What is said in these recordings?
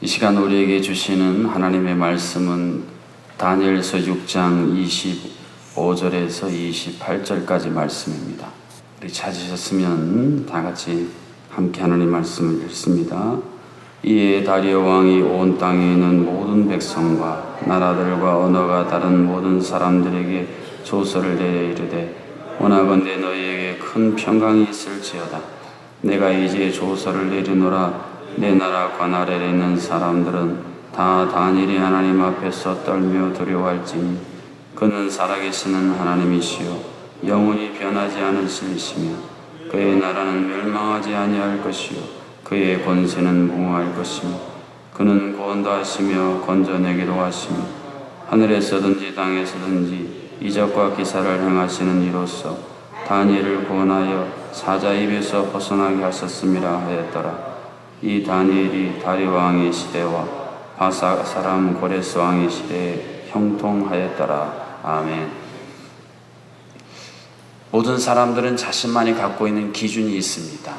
이 시간 우리에게 주시는 하나님의 말씀은 다니엘서 6장 25절에서 28절까지 말씀입니다. 우리 찾으셨으면 다 같이 함께 하나님 말씀을 읽습니다. 이에 다리오 왕이 온 땅에 있는 모든 백성과 나라들과 언어가 다른 모든 사람들에게 조서를 내려 이르되 원하건대 너희에게 큰 평강이 있을지어다. 내가 이제 조서를 내리노라. 내 나라 관할에 있는 사람들은 다 다니엘이 하나님 앞에서 떨며 두려워할지니 그는 살아계시는 하나님이시요 영원히 변하지 않으시리시며 그의 나라는 멸망하지 아니할 것이요 그의 권세는 무궁할 것이며 그는 구원도 하시며 건져내기도 하시며 하늘에서든지 땅에서든지 이적과 기사를 행하시는 이로써 다니엘을 구원하여 사자 입에서 벗어나게 하셨음이라 하였더라. 이 다니엘이 다리오 왕의 시대와 바사 사람 고레스 왕의 시대에 형통하였더라. 아멘. 모든 사람들은 자신만이 갖고 있는 기준이 있습니다.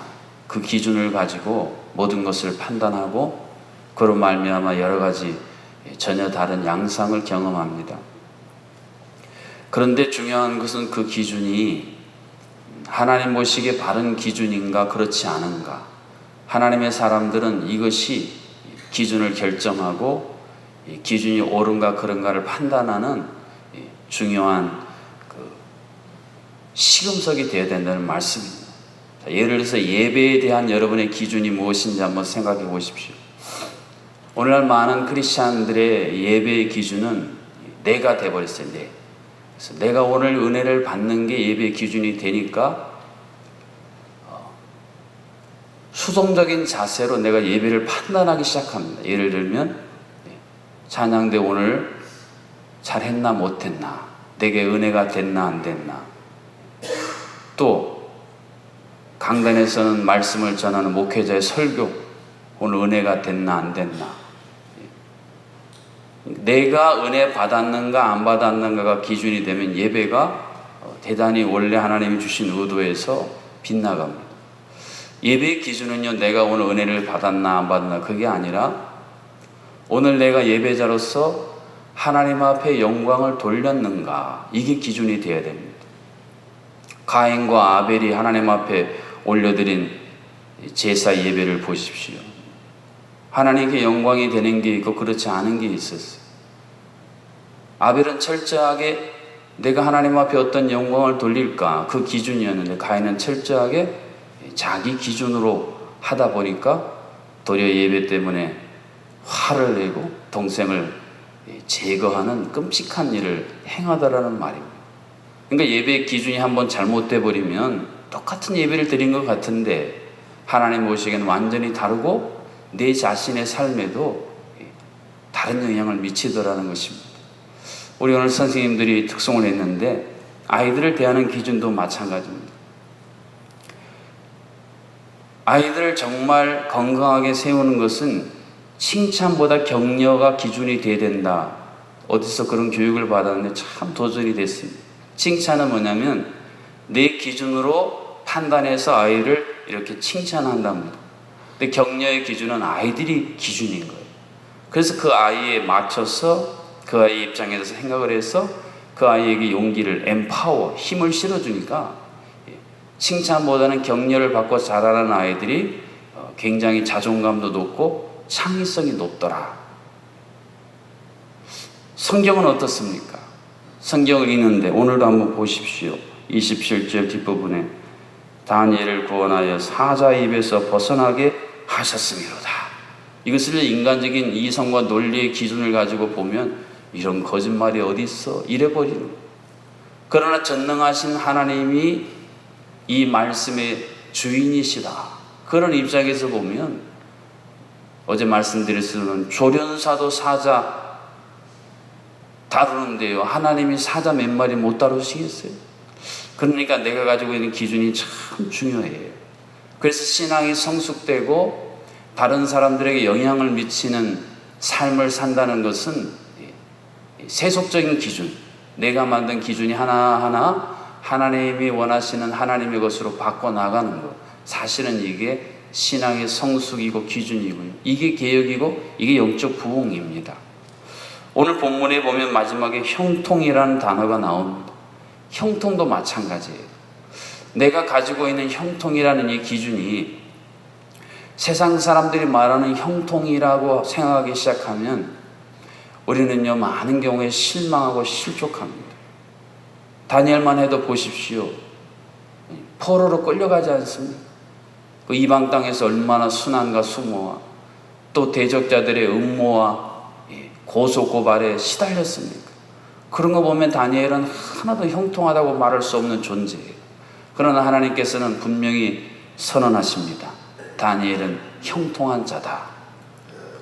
그 기준을 가지고 모든 것을 판단하고 그로 말미암아 여러 가지 전혀 다른 양상을 경험합니다. 그런데 중요한 것은 그 기준이 하나님 보시기에 바른 기준인가 그렇지 않은가. 하나님의 사람들은 이것이 기준을 결정하고 기준이 옳은가 그런가를 판단하는 중요한 시금석이 되어야 된다는 말씀입니다. 예를 들어서 예배에 대한 여러분의 기준이 무엇인지 한번 생각해 보십시오. 오늘날 많은 크리스찬들의 예배의 기준은 내가 되어버렸어요. 그래서 내가 오늘 은혜를 받는 게 예배의 기준이 되니까 수동적인 자세로 내가 예배를 판단하기 시작합니다. 예를 들면 찬양대 오늘 잘했나 못했나, 내게 은혜가 됐나 안 됐나, 또 강단에서는 말씀을 전하는 목회자의 설교 오늘 은혜가 됐나 안 됐나, 내가 은혜 받았는가 안 받았는가가 기준이 되면 예배가 대단히 원래 하나님이 주신 의도에서 빗나갑니다. 예배의 기준은요, 내가 오늘 은혜를 받았나 안 받았나 그게 아니라 오늘 내가 예배자로서 하나님 앞에 영광을 돌렸는가, 이게 기준이 되어야 됩니다. 가인과 아벨이 하나님 앞에 올려드린 제사 예배를 보십시오. 하나님께 영광이 되는 게 있고 그렇지 않은 게 있었어요. 아벨은 철저하게 내가 하나님 앞에 어떤 영광을 돌릴까 그 기준이었는데 가인은 철저하게 자기 기준으로 하다 보니까 도리어 예배 때문에 화를 내고 동생을 제거하는 끔찍한 일을 행하더라는 말입니다. 그러니까 예배의 기준이 한번 잘못돼 버리면 똑같은 예배를 드린 것 같은데 하나님 보시기에는 완전히 다르고 내 자신의 삶에도 다른 영향을 미치더라는 것입니다. 우리 오늘 선생님들이 특송을 했는데 아이들을 대하는 기준도 마찬가지입니다. 아이들을 정말 건강하게 세우는 것은 칭찬보다 격려가 기준이 돼야 된다. 어디서 그런 교육을 받았는데 참 도전이 됐습니다. 칭찬은 뭐냐면 내 기준으로 판단해서 아이를 이렇게 칭찬한답니다. 근데 격려의 기준은 아이들이 기준인 거예요. 그래서 그 아이에 맞춰서 그 아이 입장에서 생각을 해서 그 아이에게 용기를 empower, 힘을 실어주니까 칭찬보다는 격려를 받고 자라는 아이들이 굉장히 자존감도 높고 창의성이 높더라. 성경은 어떻습니까? 성경을 읽는데 오늘도 한번 보십시오. 27절 뒷부분에 다니엘을 구원하여 사자 입에서 벗어나게 하셨음이로다. 이것을 인간적인 이성과 논리의 기준을 가지고 보면 이런 거짓말이 어디 있어? 이래버리는 거예요. 그러나 전능하신 하나님이 이 말씀의 주인이시다. 그런 입장에서 보면 어제 말씀드렸으면 조련사도 사자 다루는데요. 하나님이 사자 몇 마리 못 다루시겠어요? 그러니까 내가 가지고 있는 기준이 참 중요해요. 그래서 신앙이 성숙되고 다른 사람들에게 영향을 미치는 삶을 산다는 것은 세속적인 기준, 내가 만든 기준이 하나하나 하나님이 원하시는 하나님의 것으로 바꿔나가는 것. 사실은 이게 신앙의 성숙이고 기준이고요. 이게 개혁이고 이게 영적 부흥입니다. 오늘 본문에 보면 마지막에 형통이라는 단어가 나옵니다. 형통도 마찬가지예요. 내가 가지고 있는 형통이라는 이 기준이 세상 사람들이 말하는 형통이라고 생각하기 시작하면 우리는요, 많은 경우에 실망하고 실족합니다. 다니엘만 해도 보십시오. 포로로 끌려가지 않습니까? 그 이방 땅에서 얼마나 순환과 수모와 또 대적자들의 음모와 고소고발에 시달렸습니까? 그런 거 보면 다니엘은 하나도 형통하다고 말할 수 없는 존재예요. 그러나 하나님께서는 분명히 선언하십니다. 다니엘은 형통한 자다.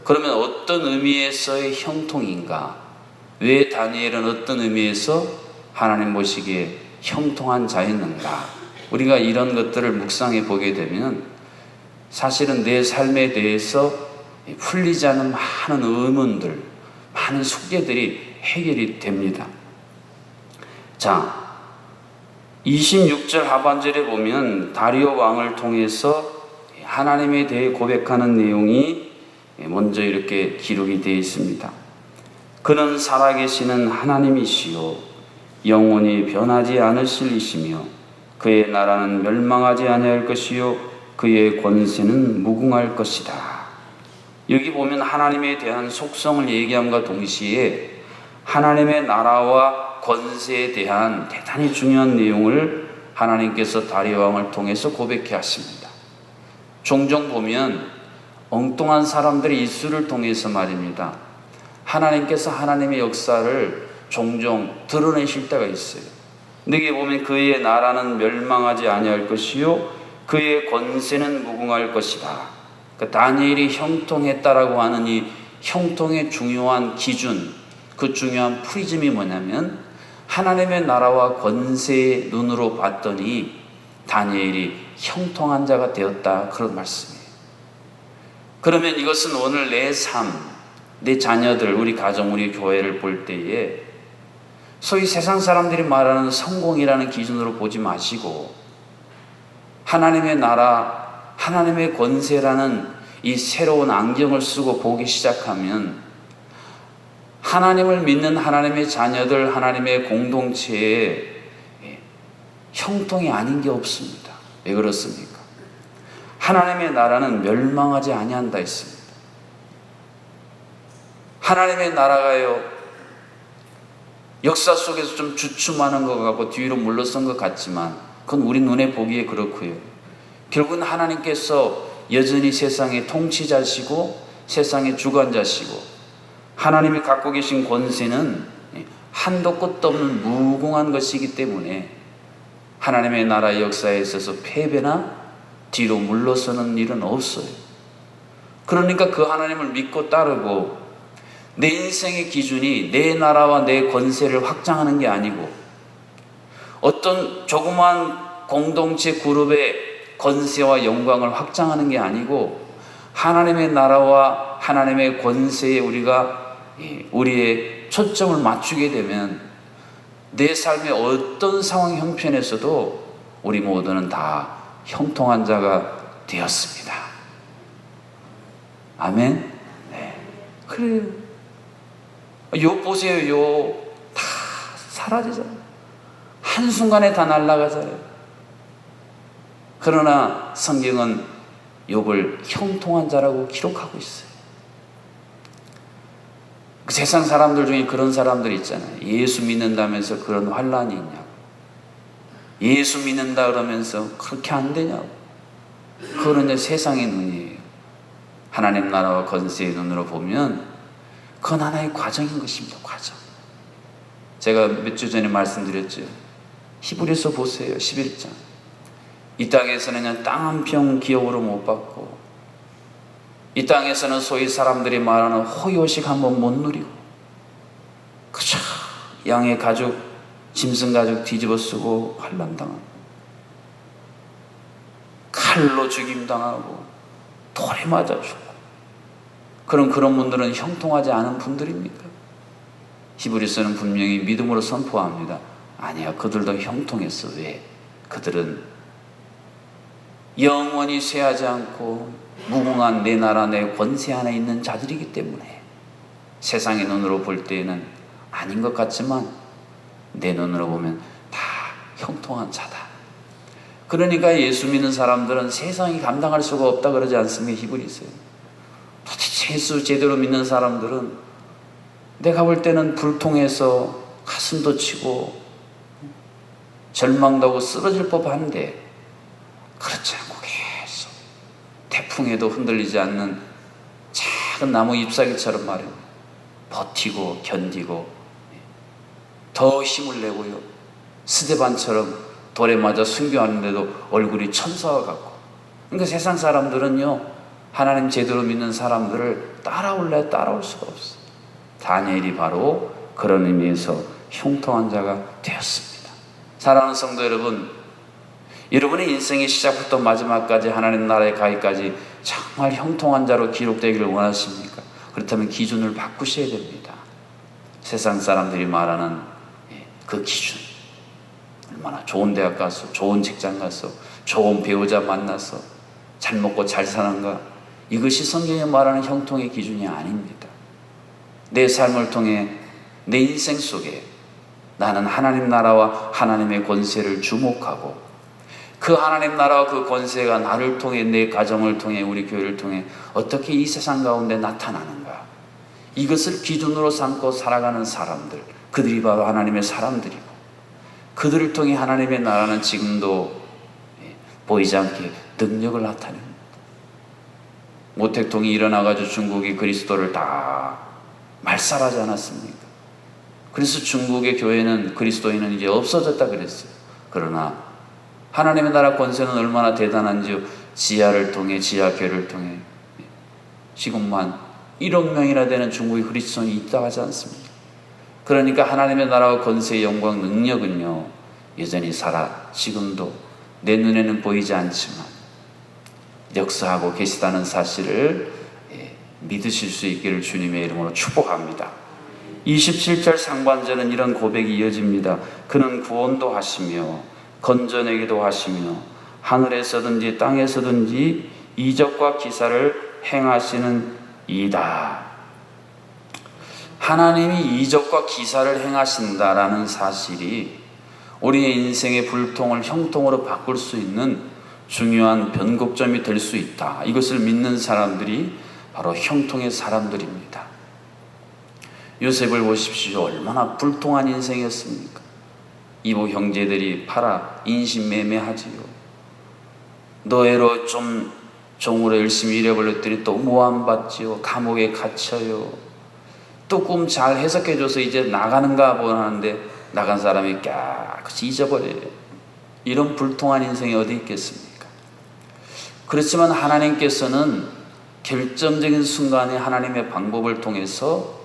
그러면 어떤 의미에서의 형통인가? 왜 다니엘은 어떤 의미에서 하나님 보시기에 형통한 자였는가? 우리가 이런 것들을 묵상해 보게 되면 사실은 내 삶에 대해서 풀리지 않은 많은 의문들, 많은 숙제들이 해결이 됩니다. 자, 26절 하반절에 보면 다리오 왕을 통해서 하나님에 대해 고백하는 내용이 먼저 이렇게 기록이 되어 있습니다. 그는 살아계시는 하나님이시요 영원히 변하지 않으실 이시며 그의 나라는 멸망하지 아니할 것이요 그의 권세는 무궁할 것이다. 여기 보면 하나님에 대한 속성을 얘기함과 동시에 하나님의 나라와 권세에 대한 대단히 중요한 내용을 하나님께서 다리오 왕을 통해서 고백해 하십니다. 종종 보면 엉뚱한 사람들의 입술을 통해서 말입니다. 하나님께서 하나님의 역사를 종종 드러내실 때가 있어요. 여기 보면 그의 나라는 멸망하지 아니할 것이요 그의 권세는 무궁할 것이다. 그러니까 다니엘이 형통했다라고 하는 이 형통의 중요한 기준, 그 중요한 프리즘이 뭐냐면 하나님의 나라와 권세의 눈으로 봤더니 다니엘이 형통한 자가 되었다, 그런 말씀이에요. 그러면 이것은 오늘 내 삶, 내 자녀들, 우리 가정, 우리 교회를 볼 때에 소위 세상 사람들이 말하는 성공이라는 기준으로 보지 마시고 하나님의 나라, 하나님의 권세라는 이 새로운 안경을 쓰고 보기 시작하면 하나님을 믿는 하나님의 자녀들, 하나님의 공동체에 형통이 아닌 게 없습니다. 왜 그렇습니까? 하나님의 나라는 멸망하지 아니한다 했습니다. 하나님의 나라가요, 역사 속에서 좀 주춤하는 것 같고 뒤로 물러선 것 같지만 그건 우리 눈에 보기에 그렇고요. 결국은 하나님께서 여전히 세상의 통치자시고 세상의 주관자시고 하나님이 갖고 계신 권세는 한도 끝도 없는 무궁한 것이기 때문에 하나님의 나라의 역사에 있어서 패배나 뒤로 물러서는 일은 없어요. 그러니까 그 하나님을 믿고 따르고 내 인생의 기준이 내 나라와 내 권세를 확장하는 게 아니고 어떤 조그마한 공동체 그룹의 권세와 영광을 확장하는 게 아니고 하나님의 나라와 하나님의 권세에 우리가 우리의 초점을 맞추게 되면 내 삶의 어떤 상황 형편에서도 우리 모두는 다 형통한 자가 되었습니다. 아멘? 네. 그래요. 욥 보세요. 욥 다 사라지잖아요. 한순간에 다 날아가잖아요. 그러나 성경은 욥을 형통한 자라고 기록하고 있어요. 세상 사람들 중에 그런 사람들 있잖아요. 예수 믿는다면서 그런 환란이 있냐고. 예수 믿는다 그러면서 그렇게 안 되냐고. 그거는 이제 세상의 눈이에요. 하나님 나라와 권세의 눈으로 보면 그건 하나의 과정인 것입니다. 과정. 제가 몇 주 전에 말씀드렸죠. 히브리서 보세요. 11장. 이 땅에서는 그냥 땅 한 평 기업으로 못 받고 이 땅에서는 소위 사람들이 말하는 호요식 한번 못 누리고 그저 양의 가죽, 짐승 가죽 뒤집어 쓰고 환난당하고 칼로 죽임당하고 돌에 맞아 죽고 그런 분들은 형통하지 않은 분들입니까? 히브리서는 분명히 믿음으로 선포합니다. 아니야, 그들도 형통했어. 왜? 그들은 영원히 쇠하지 않고 무궁한 내 나라 내 권세 안에 있는 자들이기 때문에 세상의 눈으로 볼 때에는 아닌 것 같지만 내 눈으로 보면 다 형통한 자다. 그러니까 예수 믿는 사람들은 세상이 감당할 수가 없다 그러지 않습니까? 히브리서에. 도대체 예수 제대로 믿는 사람들은 내가 볼 때는 불통해서 가슴도 치고 절망도 하고 쓰러질 법한데 그렇지 않고 계속 태풍에도 흔들리지 않는 작은 나무 잎사귀처럼 말입니다. 버티고 견디고 더 힘을 내고요. 스데반처럼 돌에 맞아 순교하는데도 얼굴이 천사와 같고. 그러니까 세상 사람들은요, 하나님 제대로 믿는 사람들을 따라올래 따라올 수가 없어요. 다니엘이 바로 그런 의미에서 형통한 자가 되었습니다. 사랑하는 성도 여러분, 여러분의 인생의 시작부터 마지막까지 하나님 나라에 가기까지 정말 형통한 자로 기록되기를 원하십니까? 그렇다면 기준을 바꾸셔야 됩니다. 세상 사람들이 말하는 그 기준, 얼마나 좋은 대학 가서 좋은 직장 가서 좋은 배우자 만나서 잘 먹고 잘 사는가, 이것이 성경이 말하는 형통의 기준이 아닙니다. 내 삶을 통해 내 인생 속에 나는 하나님 나라와 하나님의 권세를 주목하고 그 하나님 나라와 그 권세가 나를 통해, 내 가정을 통해, 우리 교회를 통해 어떻게 이 세상 가운데 나타나는가, 이것을 기준으로 삼고 살아가는 사람들, 그들이 바로 하나님의 사람들이고 그들을 통해 하나님의 나라는 지금도 보이지 않게 능력을 나타냅니다. 모택통이 일어나가지고 중국이 그리스도를 다 말살하지 않았습니까? 그래서 중국의 교회는, 그리스도인은 이제 없어졌다 그랬어요. 그러나 하나님의 나라 권세는 얼마나 대단한지요. 지하를 통해, 지하교회를 통해 지금만 1억 명이나 되는 중국의 그리스도인이 있다 하지 않습니까? 그러니까 하나님의 나라와 권세의 영광, 능력은요, 여전히 살아 지금도 내 눈에는 보이지 않지만 역사하고 계시다는 사실을 믿으실 수 있기를 주님의 이름으로 축복합니다. 27절 상반절은 이런 고백이 이어집니다. 그는 구원도 하시며 건져내기도 하시며 하늘에서든지 땅에서든지 이적과 기사를 행하시는 이다. 하나님이 이적과 기사를 행하신다라는 사실이 우리의 인생의 불통을 형통으로 바꿀 수 있는 중요한 변곡점이 될 수 있다. 이것을 믿는 사람들이 바로 형통의 사람들입니다. 요셉을 보십시오. 얼마나 불통한 인생이었습니까? 이부 형제들이 팔아 인신매매하지요. 너애로 좀 종으로 열심히 일해버렸더니 또 모함받지요. 감옥에 갇혀요. 또 꿈 잘 해석해줘서 이제 나가는가 보는데 나간 사람이 깨끗이 잊어버려요. 이런 불통한 인생이 어디 있겠습니까? 그렇지만 하나님께서는 결정적인 순간에 하나님의 방법을 통해서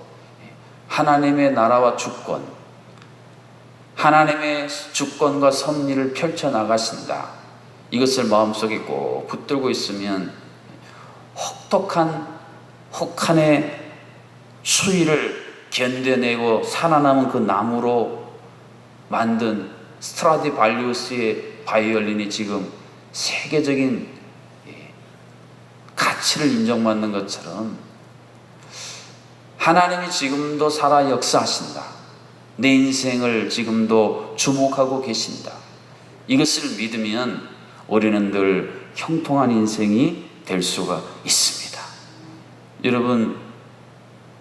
하나님의 나라와 주권, 하나님의 주권과 섭리를 펼쳐나가신다. 이것을 마음속에 꼭 붙들고 있으면 혹한의 추위를 견뎌내고 살아남은 그 나무로 만든 스트라디발리우스의 바이올린이 지금 세계적인 가치를 인정받는 것처럼 하나님이 지금도 살아 역사하신다. 내 인생을 지금도 주목하고 계신다. 이것을 믿으면 우리는 늘 형통한 인생이 될 수가 있습니다. 여러분,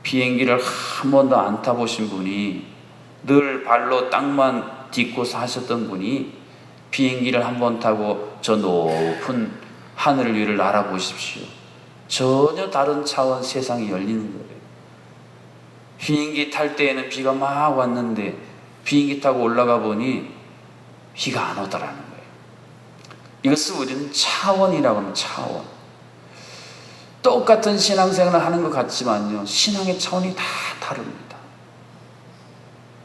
비행기를 한 번도 안 타보신 분이, 늘 발로 땅만 딛고 사셨던 분이 비행기를 한 번 타고 저 높은 하늘 위를 날아보십시오. 전혀 다른 차원 세상이 열리는 거예요. 비행기 탈 때에는 비가 막 왔는데 비행기 타고 올라가 보니 비가 안 오더라는 거예요. 이것을 우리는 차원이라고 합니다. 차원. 똑같은 신앙생활을 하는 것 같지만요, 신앙의 차원이 다 다릅니다.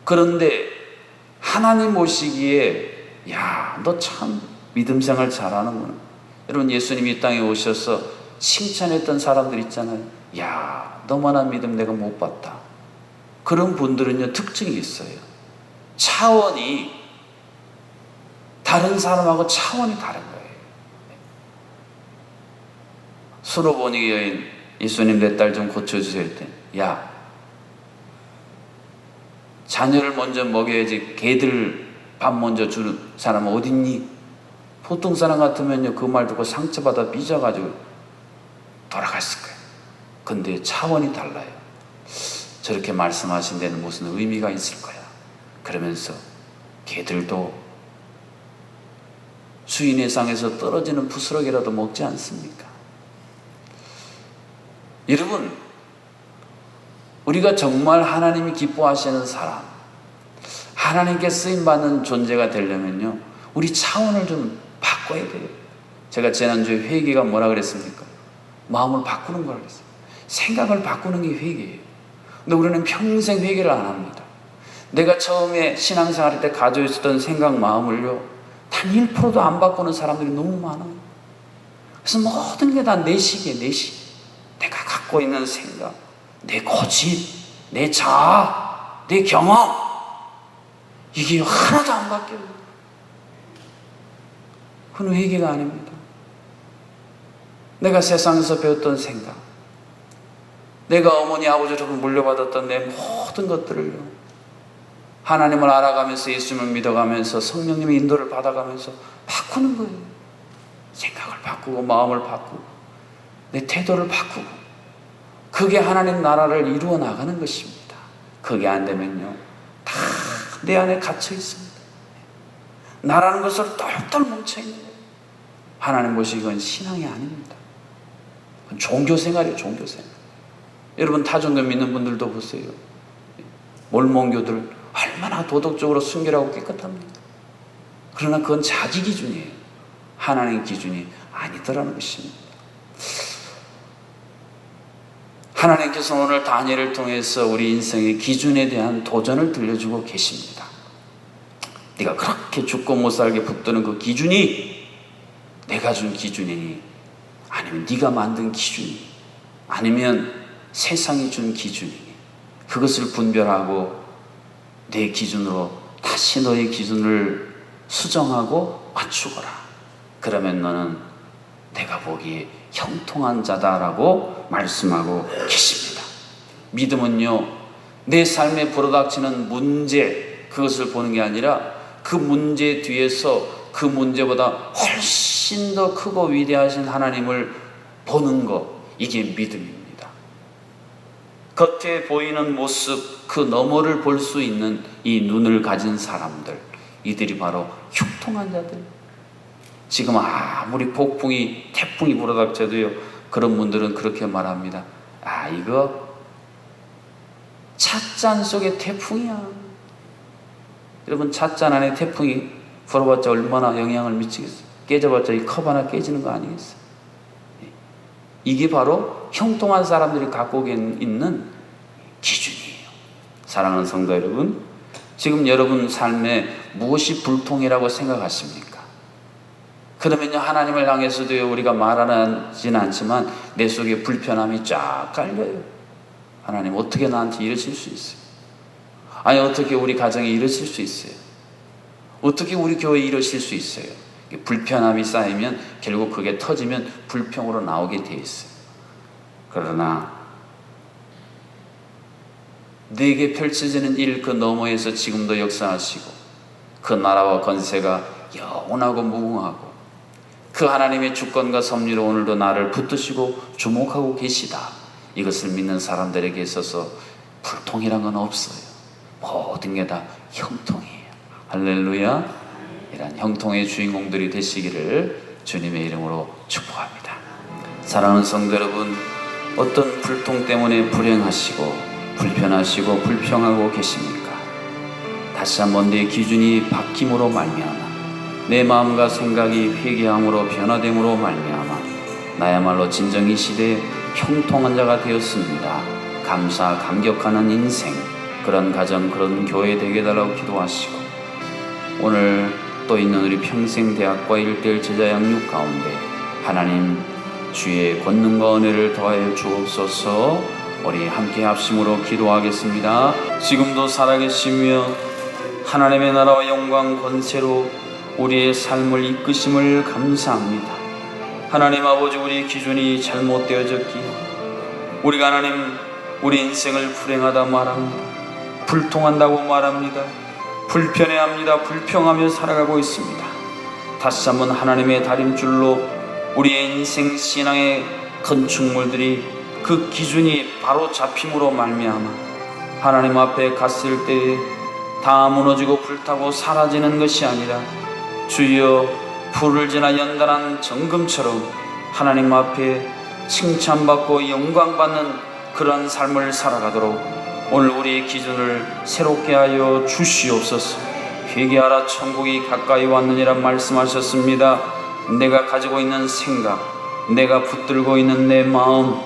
그런데 하나님 보시기에 야, 너 참 믿음 생활 잘하는구나. 여러분, 예수님이 이 땅에 오셔서 칭찬했던 사람들 있잖아요. 야, 너만한 믿음 내가 못 봤다. 그런 분들은요, 특징이 있어요. 차원이 다른 사람하고 차원이 다른 거예요. 수로보니 여인, 예수님 내 딸 좀 고쳐주세요 했더니, 야, 자녀를 먼저 먹여야지 개들 밥 먼저 주는 사람은 어딨니? 보통 사람 같으면요, 그 말 듣고 상처받아 삐져가지고 돌아갔을 거예요. 근데 차원이 달라요. 저렇게 말씀하신 데는 무슨 의미가 있을 거야. 그러면서 개들도 주인의 상에서 떨어지는 부스러기라도 먹지 않습니까? 여러분, 우리가 정말 하나님이 기뻐하시는 사람, 하나님께 쓰임받는 존재가 되려면요, 우리 차원을 좀 바꿔야 돼요. 제가 지난주에 회개가 뭐라 그랬습니까? 마음을 바꾸는 거라 그랬어요. 생각을 바꾸는 게 회개예요. 근데 우리는 평생 회개를 안 합니다. 내가 처음에 신앙생활 때 가지고 있었던 생각, 마음을요, 단 1%도 안 바꾸는 사람들이 너무 많아요. 그래서 모든 게 다 내식이에요, 내식. 내가 갖고 있는 생각, 내 고집, 내 자아, 내 경험, 이게 하나도 안 바뀌어요. 그건 회개가 아닙니다. 내가 세상에서 배웠던 생각, 내가 어머니 아버지로부터 물려받았던 내 모든 것들을요, 하나님을 알아가면서 예수님을 믿어가면서 성령님의 인도를 받아가면서 바꾸는 거예요. 생각을 바꾸고 마음을 바꾸고 내 태도를 바꾸고, 그게 하나님 나라를 이루어 나가는 것입니다. 그게 안 되면요, 다 내 안에 갇혀 있습니다. 나라는 것으로 똘똘 뭉쳐 있는 거예요. 하나님 보시기엔 신앙이 아닙니다. 종교생활이에요, 종교생활. 여러분, 타종교 믿는 분들도 보세요. 몰몬교들 얼마나 도덕적으로 순결하고 깨끗합니까? 그러나 그건 자기 기준이에요. 하나님의 기준이 아니더라는 것입니다. 하나님께서 오늘 다니엘을 통해서 우리 인생의 기준에 대한 도전을 들려주고 계십니다. 네가 그렇게 죽고 못 살게 붙드는 그 기준이 내가 준 기준이니, 아니면 네가 만든 기준이, 아니면 세상이 준 기준이니, 그것을 분별하고 내 기준으로 다시 너의 기준을 수정하고 맞추거라. 그러면 너는 내가 보기에 형통한 자다라고 말씀하고 계십니다. 믿음은요, 내 삶에 불어닥치는 문제, 그것을 보는 게 아니라 그 문제 뒤에서 그 문제보다 훨씬 더 크고 위대하신 하나님을 보는 것, 이게 믿음입니다. 겉에 보이는 모습, 그 너머를 볼 수 있는 이 눈을 가진 사람들, 이들이 바로 형통한 자들. 지금 아무리 폭풍이, 태풍이 불어닥쳐도요, 그런 분들은 그렇게 말합니다. 아, 이거 찻잔 속의 태풍이야. 여러분, 찻잔 안에 태풍이 불어봤자 얼마나 영향을 미치겠어요? 깨져봤자 이 컵 하나 깨지는 거 아니겠어요? 이게 바로 형통한 사람들이 갖고 있는 기준이에요. 사랑하는 성도 여러분, 지금 여러분 삶에 무엇이 불통이라고 생각하십니까? 그러면요, 하나님을 향해서도요, 우리가 말하진 않지만 내 속에 불편함이 쫙 깔려요. 하나님, 어떻게 나한테 이러실 수 있어요? 아니, 어떻게 우리 가정에 이러실 수 있어요? 어떻게 우리 교회에 이러실 수 있어요? 불편함이 쌓이면 결국 그게 터지면 불평으로 나오게 돼 있어요. 그러나 내게 펼쳐지는 일 그 너머에서 지금도 역사하시고, 그 나라와 건세가 영원하고 무궁하고, 그 하나님의 주권과 섭리로 오늘도 나를 붙드시고 주목하고 계시다. 이것을 믿는 사람들에게 있어서 불통이란 건 없어요. 모든 게 다 형통이에요. 할렐루야. 이런 형통의 주인공들이 되시기를 주님의 이름으로 축복합니다. 사랑하는 성도 여러분, 어떤 불통 때문에 불행하시고 불편하시고 불평하고 계십니까? 다시 한번 내 기준이 바뀜으로 말미암아, 내 마음과 생각이 회개함으로 변화됨으로 말미암아 나야말로 진정 이 시대에 형통한 자가 되었습니다. 감사 감격하는 인생, 그런 가정, 그런 교회 되게 해달라고 기도하시고, 오늘 또 있는 우리 평생대학과 1:1 제자 양육 가운데 하나님 주의 권능과 은혜를 더하여 주옵소서. 우리 함께 합심으로 기도하겠습니다. 지금도 살아계시며 하나님의 나라와 영광 권세로 우리의 삶을 이끄심을 감사합니다. 하나님 아버지, 우리 기준이 잘못되어졌기에 우리가 하나님 우리 인생을 불행하다 말합니다. 불통한다고 말합니다. 불편해합니다. 불평하며 살아가고 있습니다. 다시 한번 하나님의 다림줄로 우리의 인생 신앙의 건축물들이 그 기준이 바로 잡힘으로 말미암아 하나님 앞에 갔을 때에 다 무너지고 불타고 사라지는 것이 아니라 주여 불을 지나 연단한 정금처럼 하나님 앞에 칭찬받고 영광받는 그런 삶을 살아가도록 오늘 우리의 기준을 새롭게 하여 주시옵소서. 회개하라, 천국이 가까이 왔느니라 말씀하셨습니다. 내가 가지고 있는 생각, 내가 붙들고 있는 내 마음,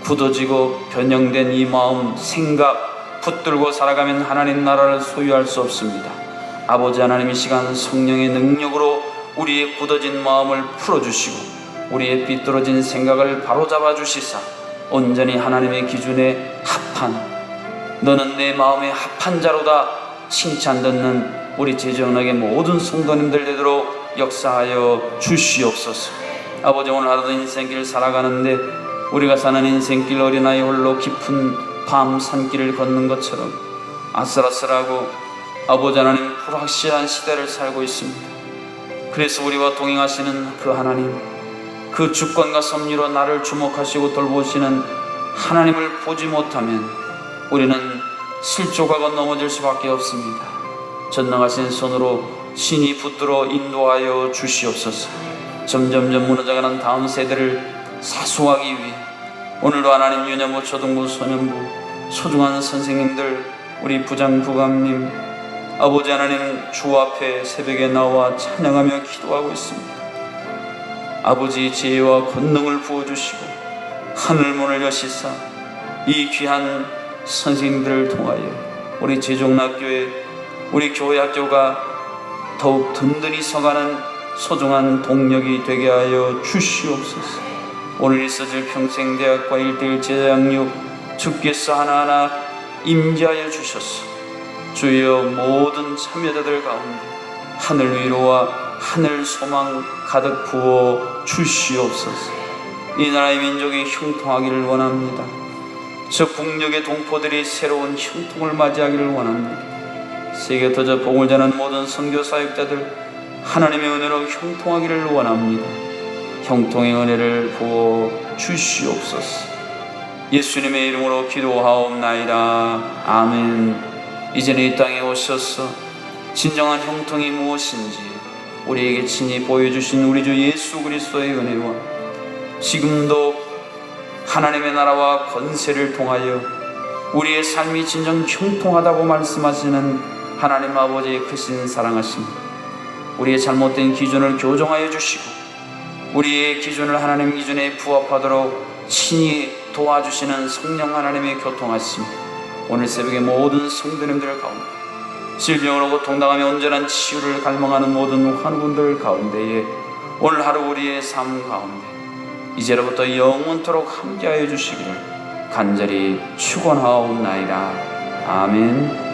굳어지고 변형된 이 마음, 생각 붙들고 살아가면 하나님 나라를 소유할 수 없습니다. 아버지 하나님, 이 시간 성령의 능력으로 우리의 굳어진 마음을 풀어주시고 우리의 삐뚤어진 생각을 바로잡아 주시사 온전히 하나님의 기준에 합한, 너는 내 마음에 합한 자로다 칭찬 듣는 우리 제정락의 모든 성도님들 되도록 역사하여 주시옵소서. 아버지, 오늘 하루도 인생길 살아가는데 우리가 사는 인생길 어린아이 홀로 깊은 밤 산길을 걷는 것처럼 아슬아슬하고 아버지 하나님 불확실한 시대를 살고 있습니다. 그래서 우리와 동행하시는 그 하나님, 그 주권과 섭리로 나를 주목하시고 돌보시는 하나님을 보지 못하면 우리는 실족하고 넘어질 수밖에 없습니다. 전능하신 손으로 신이 붙들어 인도하여 주시옵소서. 점점점 무너져가는 다음 세대를 사수하기 위해 오늘도 하나님 유년부, 초등부, 소년부, 소중한 선생님들, 우리 부장, 부감님, 아버지 하나님 주 앞에 새벽에 나와 찬양하며 기도하고 있습니다. 아버지 지혜와 권능을 부어주시고 하늘문을 여시사 이 귀한 선생님들을 통하여 우리 제종락교회, 우리 교회학교가 더욱 든든히 서가는 소중한 동력이 되게 하여 주시옵소서. 오늘 있어질 평생대학과 1:1 제자양육 주께서 하나하나 임재하여 주셔서 주여 모든 참여자들 가운데 하늘 위로와 하늘 소망 가득 부어 주시옵소서. 이 나라의 민족이 형통하기를 원합니다. 저 북녘의 동포들이 새로운 형통을 맞이하기를 원합니다. 세계 터져 복을 전하는 모든 선교 사역자들 하나님의 은혜로 형통하기를 원합니다. 형통의 은혜를 부어 주시옵소서. 예수님의 이름으로 기도하옵나이다. 아멘. 이제는 이 땅에 오셔서 진정한 형통이 무엇인지 우리에게 친히 보여주신 우리 주 예수 그리스도의 은혜와 지금도 하나님의 나라와 권세를 통하여 우리의 삶이 진정 형통하다고 말씀하시는 하나님 아버지의 크신 사랑하심, 우리의 잘못된 기준을 교정하여 주시고 우리의 기준을 하나님 기준에 부합하도록 친히 도와주시는 성령 하나님의 교통하심, 오늘 새벽에 모든 성도님들 가운데 질병으로 고통당하며 온전한 치유를 갈망하는 모든 환우분들 가운데에 오늘 하루 우리의 삶 가운데 이제로부터 영원토록 함께하여 주시기를 간절히 축원하옵나이다. 아멘.